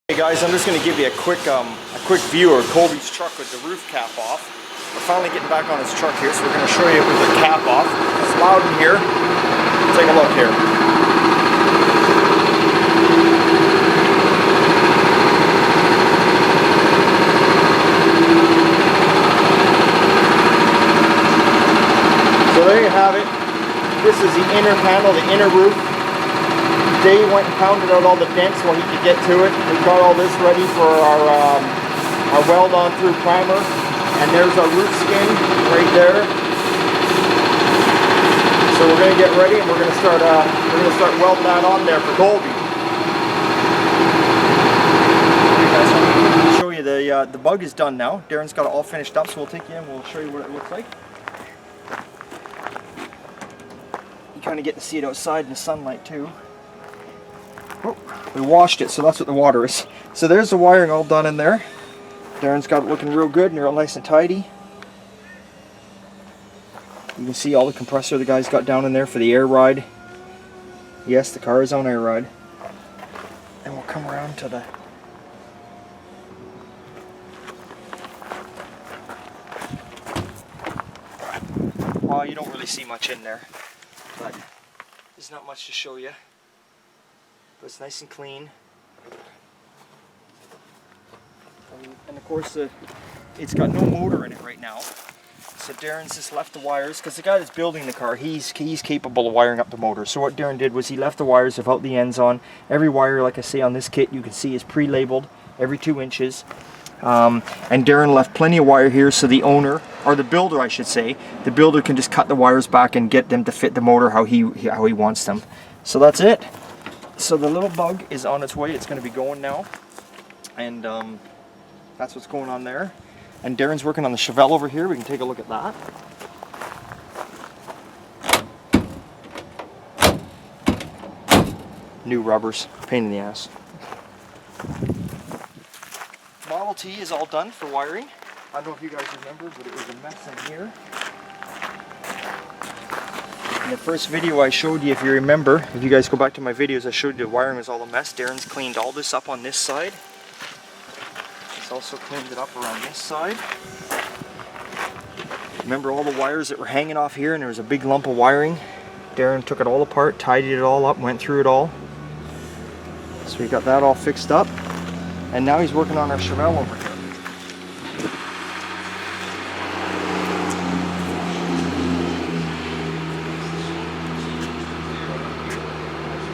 Hey guys, I'm just going to give you a quick view of Colby's truck with the roof cap off. We're finally getting back on his truck here, so we're going to show you with the cap off. It's loud in here. Take a look here. So there you have it. This is the inner panel, the inner roof. Dave went and pounded out all the dents while he could get to it. We got all this ready for our weld on through primer, and there's our roof skin right there. So we're going to get ready, and we're going to start welding that on there for Colby. I'll show you the bug is done now. Darren's got it all finished up, so we'll take you in. We'll show you what it looks like. You kind of get to see it outside in the sunlight too. Oh, we washed it, so that's what the water is. So there's the wiring all done in there. Darren's got it looking real good and real nice and tidy. You can see all the compressor the guys got down in there for the air ride. Yes, the car is on air ride. And we'll come around to the... Well, you don't really see much in there, but there's not much to show you. But it's nice and clean, and of course it's got no motor in it right now, so Darren's just left the wires, because the guy that's building the car, he's capable of wiring up the motor. So what Darren did was he left the wires without the ends on. Every wire, like I say on this kit, you can see is pre-labeled every 2 inches, and Darren left plenty of wire here, so the owner, or the builder I should say, the builder can just cut the wires back and get them to fit the motor how he wants them. So that's it. So the little bug is on its way. It's going to be going now, and that's what's going on there. And Darren's working on the Chevelle over here. We can take a look at that. New rubbers, pain in the ass. Model T is all done for wiring. I don't know if you guys remember, but it was a mess in here. In the first video I showed you, if you remember, if you guys go back to my videos, I showed you the wiring was all a mess. Darren's cleaned all this up on this side. He's also cleaned it up around this side. Remember all the wires that were hanging off here, and there was a big lump of wiring? Darren took it all apart, tidied it all up, went through it all. So we got that all fixed up. And now he's working on our Chevelle over here.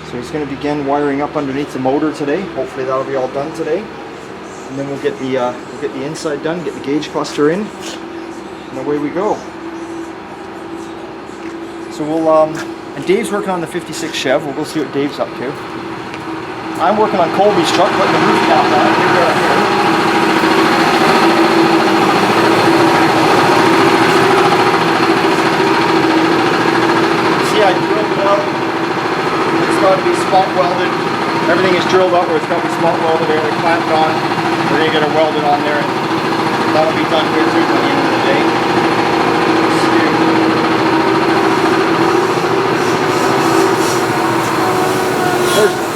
So he's going to begin wiring up underneath the motor today. Hopefully that'll be all done today, and then we'll get the inside done, get the gauge cluster in, and away we go. So we'll and Dave's working on the '56 Chev. We'll go see what Dave's up to. I'm working on Colby's truck, putting the roof cap on. See, I drilled it out. It's got to be spot welded. Everything is drilled up where it's got to be spot welded there. They clamped on. We're going to get it welded on there, and that'll be done here too by the end of the day.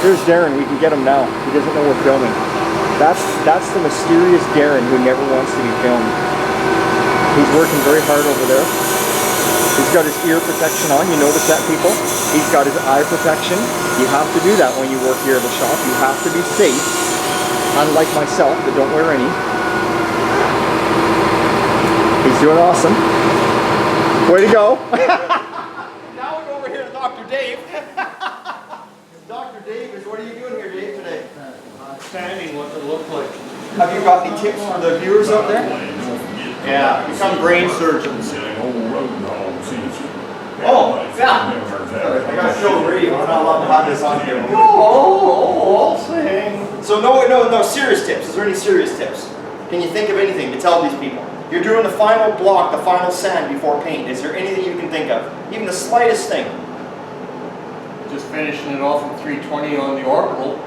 There's Darren. We can get him now. He doesn't know we're filming. That's the mysterious Darren who never wants to be filmed. He's working very hard over there. He's got his ear protection on, you notice that, people? He's got his eye protection. You have to do that when you work here at the shop. You have to be safe, unlike myself that don't wear any. He's doing awesome. Way to go. Now we go over here to Dr. Dave. Dr. Dave, what are you doing here, Dave, today? Standing what it looked like. Have you got any tips for the viewers out there? Yeah, become brain surgeons. Oh, yeah. I got Phil radio. I'm not allowed to have this on here. Oh, sing. So no serious tips. Is there any serious tips? Can you think of anything to tell these people? You're doing the final block, the final sand before paint. Is there anything you can think of? Even the slightest thing? Just finishing it off with 320 on the orbital.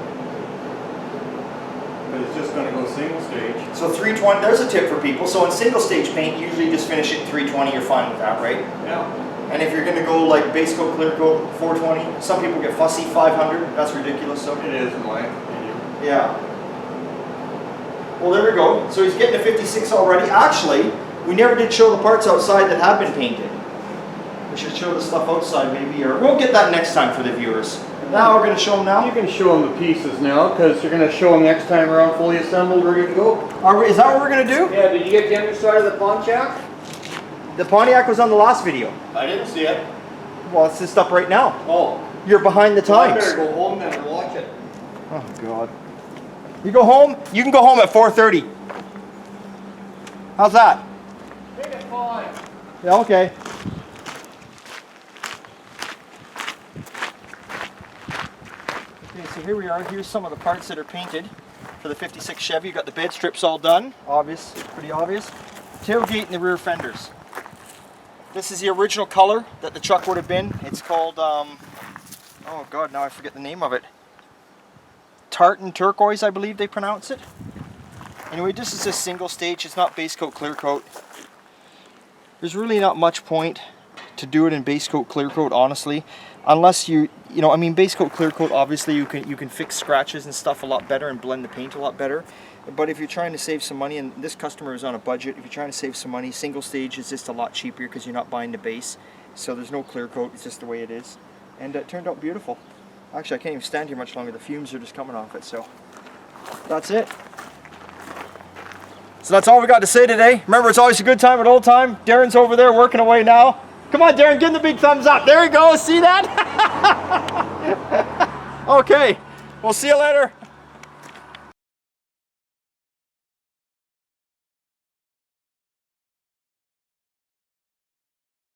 But it's just going to go single stage. So 320, there's a tip for people. So in single stage paint, usually just finish it 320. You're fine with that, right? Yeah. And if you're going to go like base coat, clear coat, 420, some people get fussy, 500. That's ridiculous. So it is in my opinion. Yeah. Well, there we go. So he's getting a 56 already. Actually, we never did show the parts outside that have been painted. We should show the stuff outside maybe, or we'll get that next time for the viewers. Now we're going to show them now. You can show them the pieces now, because you're going to show them next time around fully assembled, ready to go. Is that what we're going to do? Yeah, did you get the underside of the Pontiac? The Pontiac was on the last video. I didn't see it. Well, it's just up right now. Oh. You're behind the Well, I times. better go home then and watch it. Oh, God. You go home? You can go home at 4:30. How's that? Take it fine. Yeah, okay. Okay, so here we are. Here's some of the parts that are painted for the 56 Chevy. You got the bed strips all done. Obvious, pretty obvious. Tailgate and the rear fenders. This is the original color that the truck would have been. It's called, oh God, now I forget the name of it. Tartan turquoise, I believe they pronounce it. Anyway, this is a single stage. It's not base coat, clear coat. There's really not much point to do it in base coat, clear coat, honestly, unless you know, I mean, base coat, clear coat. Obviously, you can fix scratches and stuff a lot better and blend the paint a lot better. But if you're trying to save some money, and this customer is on a budget, if you're trying to save some money, single stage is just a lot cheaper because you're not buying the base. So there's no clear coat. It's just the way it is, and it turned out beautiful. Actually, I can't even stand here much longer. The fumes are just coming off it. So that's it. So that's all we got to say today. Remember, it's always a good time at old time. Darren's over there working away now. Come on, Darren, give him the big thumbs up. There he goes. See that? Okay. We'll see you later.